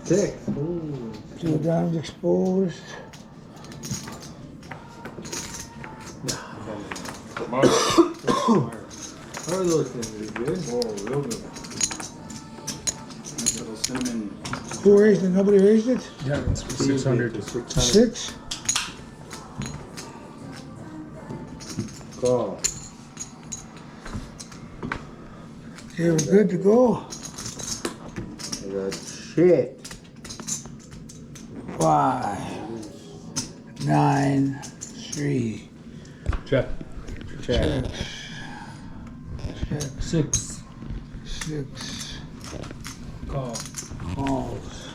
6. Ooh. 2 dimes exposed. How are those things? Good? Oh, real good. Nice little cinnamon. Who raised it? Nobody raised it? Yeah, it's 600. 6? Call. Okay, we're good to go. Good shit. 5, 9, 3. Check. Check. Check. 6. 6. Call. Calls.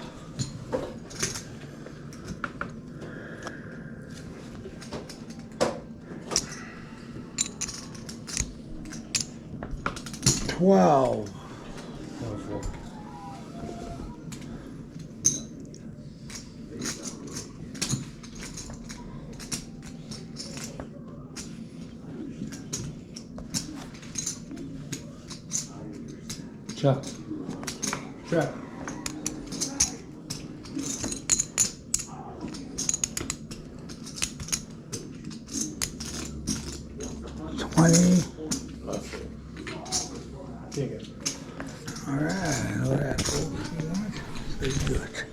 $12. Check. Check. $20. Take it. All right, I know that, folks. You want it? Let's do it.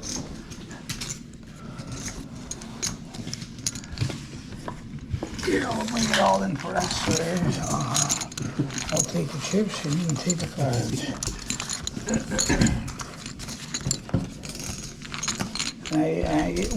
Bring it all in for us, sir. I'll take the chips and you can take the cards. I get